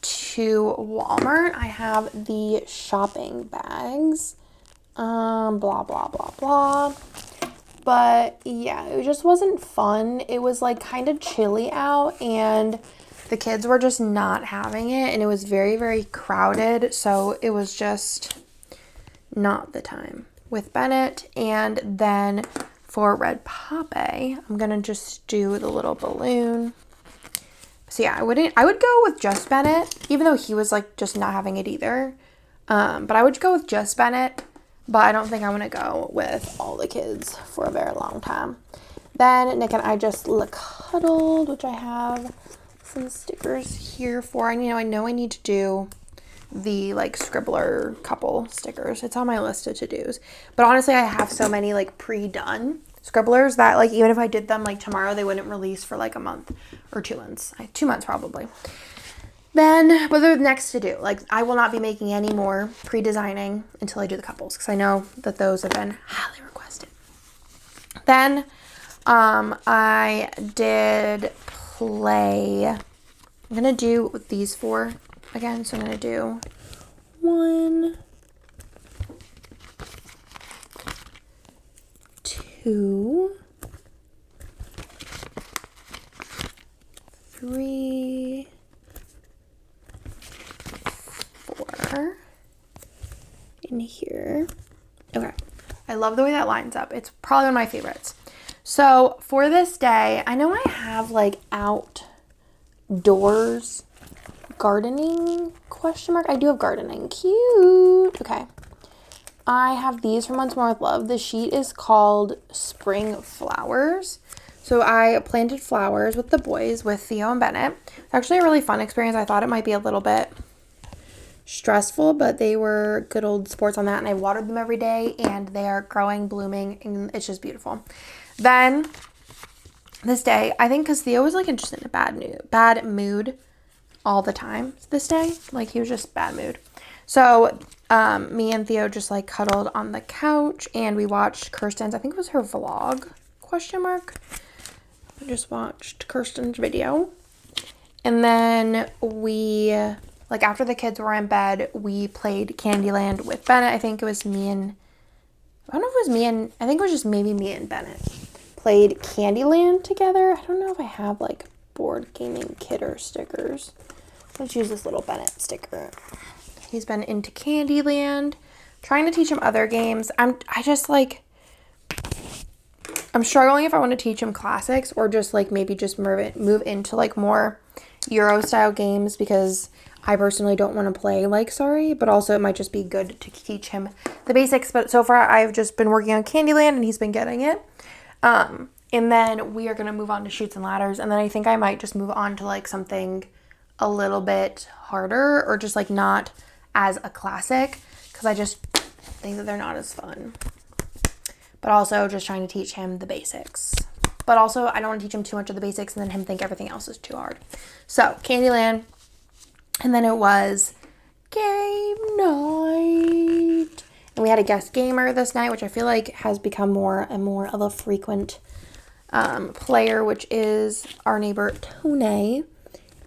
to Walmart, I have the shopping bags. Blah, blah, blah, blah. But yeah, it just wasn't fun. It was like kind of chilly out, and the kids were just not having it. And it was very, very crowded. So it was just not the time with Bennett. And then for Red Poppy, I'm going to just do the little balloon. So yeah, I would go with just Bennett, even though he was like just not having it either. But I would go with just Bennett, but I don't think I want to go with all the kids for a very long time. Then Nick and I just cuddled, which I have some stickers here for. I know I need to do the like Scribbler couple stickers. It's on my list of to-dos. But honestly, I have so many like pre-done Scribblers that like even if I did them like tomorrow, they wouldn't release for like a month or 2 months. 2 months probably. Then, but the next to do, like I will not be making any more pre-designing until I do the couples, because I know that those have been highly requested. Then I did play, I'm gonna do these 4 again. So I'm gonna do 1, 2, 3, 4 in here. Okay. I love the way that lines up. It's probably one of my favorites. So for this day, I know I have like outdoors gardening ? I do have gardening. Cute. Okay. I have these from Once More With Love. The sheet is called Spring Flowers. So I planted flowers with the boys, with Theo and Bennett. It's actually a really fun experience. I thought it might be a little bit stressful, but they were good old sports on that, and I watered them every day, and they are growing, blooming, and it's just beautiful. Then this day, I think because Theo was like just in a bad mood all the time this day. Like he was just bad mood. So me and Theo just like cuddled on the couch, and we watched Kirsten's, I think it was her vlog, ? I just watched Kirsten's video. And then we, like after the kids were in bed, we played Candyland with Bennett. I think it was just maybe me and Bennett played Candyland together. I don't know if I have like board gaming kit or stickers. Let's use this little Bennett sticker. He's been into Candyland. Trying to teach him other games. I I'm struggling if I want to teach him classics or just like maybe just move into like more Euro style games, because I personally don't want to play like Sorry, but also it might just be good to teach him the basics. But so far I've just been working on Candyland and he's been getting it. And then we are going to move on to Chutes and Ladders. And then I think I might just move on to like something a little bit harder or just like not as a classic, because I just think that they're not as fun. But also just trying to teach him the basics. But also I don't want to teach him too much of the basics and then him think everything else is too hard. So Candyland. And then it was game night. And we had a guest gamer this night, which I feel like has become more and more of a frequent player, which is our neighbor Tone.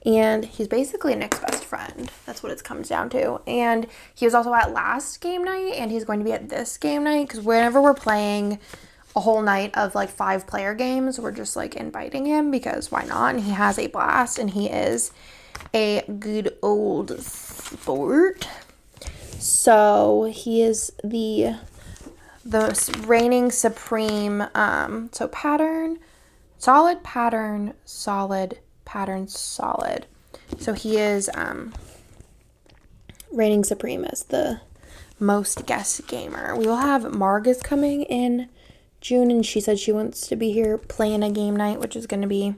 And he's basically Nick's best friend. That's what it comes down to. And he was also at last game night, and he's going to be at this game night, because whenever we're playing a whole night of like 5-player games, we're just like inviting him, because why not? And he has a blast, and he is a good old sport. So he is the reigning supreme, so pattern, solid, pattern, solid, pattern, solid. So he is reigning supreme as the most guest gamer. We will have Margus coming in June, and she said she wants to be here playing a game night, which is going to be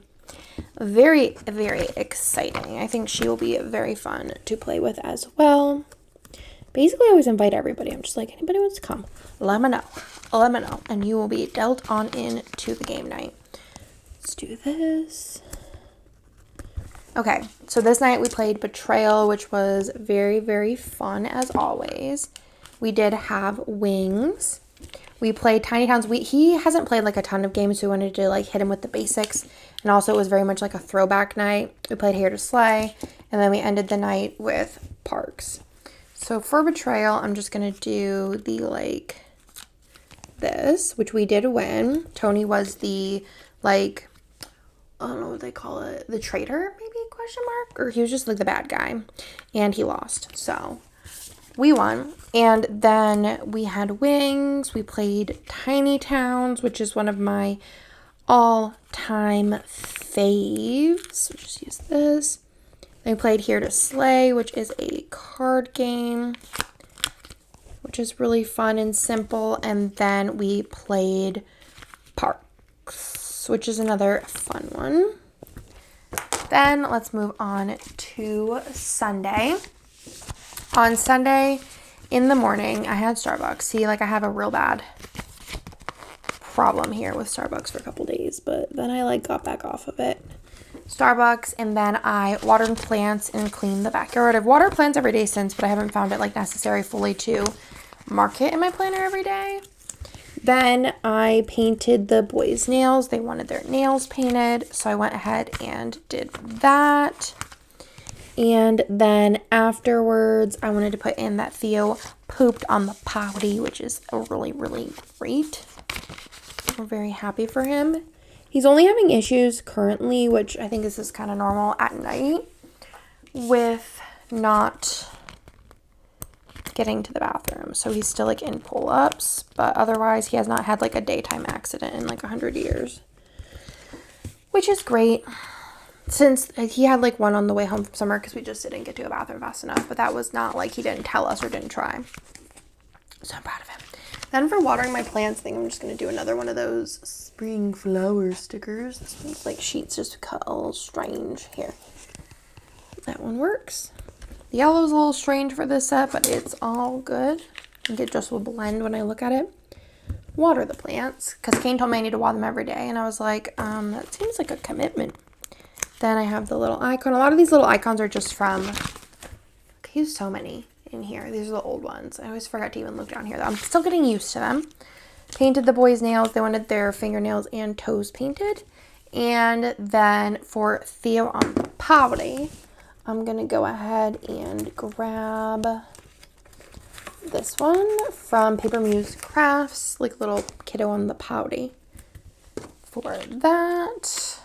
very, very exciting. I think she will be very fun to play with as well. Basically, I always invite everybody. I'm just like, anybody wants to come, let me know. Let me know. And you will be dealt on in to the game night. Let's do this. Okay, so this night we played Betrayal, which was very, very fun as always. We did have Wings. We played Tiny Towns. He hasn't played like a ton of games, so we wanted to like hit him with the basics. And also it was very much like a throwback night. We played Here to Slay, and then we ended the night with Parks. So for Betrayal, I'm just going to do the like this, which we did win. Tony was the like, I don't know what they call it, the traitor, maybe, question mark? Or he was just like the bad guy, and he lost. So we won. And then we had Wings. We played Tiny Towns, which is one of my all-time faves. We'll just use this. Then we played Here to Slay, which is a card game, which is really fun and simple. And then we played Parks, which is another fun one. Then let's move on to Sunday. On Sunday in the morning, I had Starbucks. See, like I have a real bad problem here with Starbucks for a couple days, but then I like got back off of it. Starbucks, and then I watered plants and cleaned the backyard. I've watered plants every day since, but I haven't found it like necessary fully to mark it in my planner every day. Then I painted the boys' nails. They wanted their nails painted, so I went ahead and did that. And then afterwards, I wanted to put in that Theo pooped on the potty, which is a really, really great. We're very happy for him. He's only having issues currently, which I think this is kind of normal at night, with not getting to the bathroom. So he's still like in pull-ups, but otherwise he has not had like a daytime accident in like 100 years, which is great. Since he had like one on the way home from summer because we just didn't get to a bathroom fast enough, but that was not like he didn't tell us or didn't try. So I'm proud of him. Then for watering my plants, I think I'm just going to do another one of those spring flower stickers. This one's like sheets just cut a little strange. Here. That one works. The yellow's a little strange for this set, but it's all good. I think it just will blend when I look at it. Water the plants, because Kane told me I need to water them every day, and I was like, that seems like a commitment. Then I have the little icon. A lot of these little icons are just from, I use so many in here. These are the old ones. I always forgot to even look down here, though. I'm still getting used to them. Painted the boys' nails. They wanted their fingernails and toes painted. And then for Theo on the potty, I'm going to go ahead and grab this one from Paper Muse Crafts, like little kiddo on the potty. For that,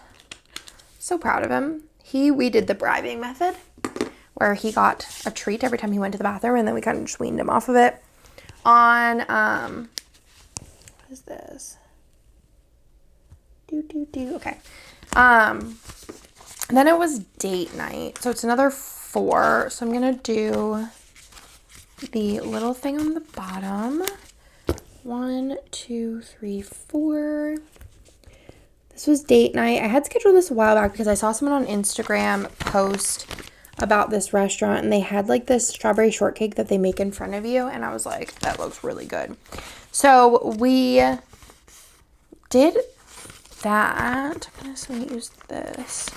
so proud of him. We did the bribing method, where he got a treat every time he went to the bathroom, and then we kind of just weaned him off of it. On, what is this? Okay. And then it was date night. So it's another 4. So I'm going to do the little thing on the bottom. 1, 2, 3, 4. This was date night. I had scheduled this a while back because I saw someone on Instagram post about this restaurant, and they had like this strawberry shortcake that they make in front of you, and I was like, that looks really good. So we did that. I'm just gonna use this.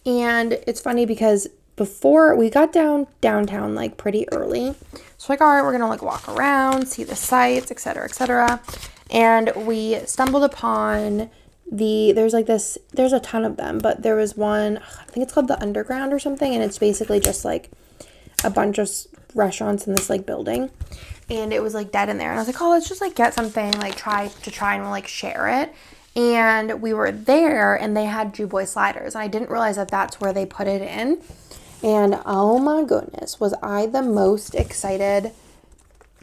And it's funny because before we got downtown like pretty early, so like, all right, we're gonna like walk around, see the sights, etc., etc. And we stumbled upon there's a ton of them, but there was one, I think it's called the Underground or something, and it's basically just like a bunch of restaurants in this like building, and it was like dead in there, and I was like, oh, let's just like get something, like try and we'll like share it. And we were there, and they had Jew Boy sliders, and I didn't realize that that's where they put it in. And oh my goodness, was I the most excited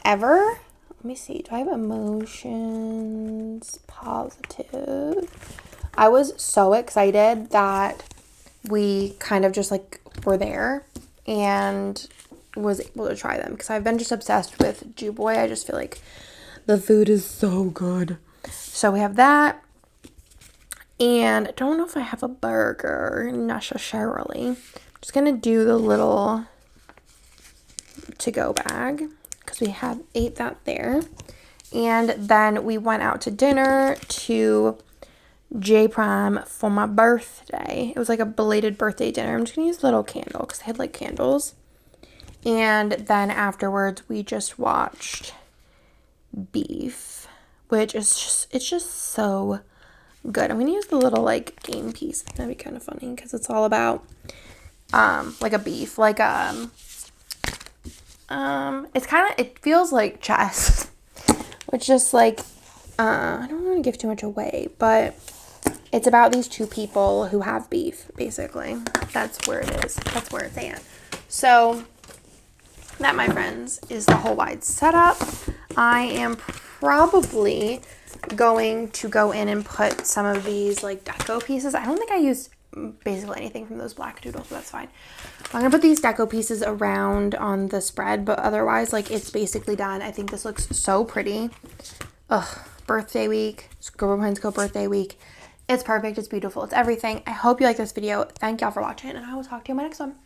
ever. Let me see. Do I have emotions? Positive. I was so excited that we kind of just like were there and was able to try them, because I've been just obsessed with Jew Boy. I just feel like the food is so good. So we have that. And I don't know if I have a burger necessarily. I'm just going to do the little to-go bag, because we ate that there. And then we went out to dinner to J Prime for my birthday. It was like a belated birthday dinner. I'm just gonna use a little candle because they had like candles. And then afterwards we just watched Beef, which is it's just so good. I'm gonna use the little like game piece. That'd be kind of funny because it's all about like a beef, like it's kind of, it feels like chess, which just like, I don't want to give too much away, but it's about these two people who have beef, basically. That's where it is. That's where it's at. So that, my friends, is the whole wide setup. I am probably going to go in and put some of these like deco pieces. I don't think I used basically anything from those black doodles, but that's fine. I'm gonna put these deco pieces around on the spread, but otherwise, like, it's basically done. I think this looks so pretty. Ugh, birthday week, Scribble birthday week. It's perfect, it's beautiful, it's everything. I hope you like this video. Thank y'all for watching, and I will talk to you in my next one.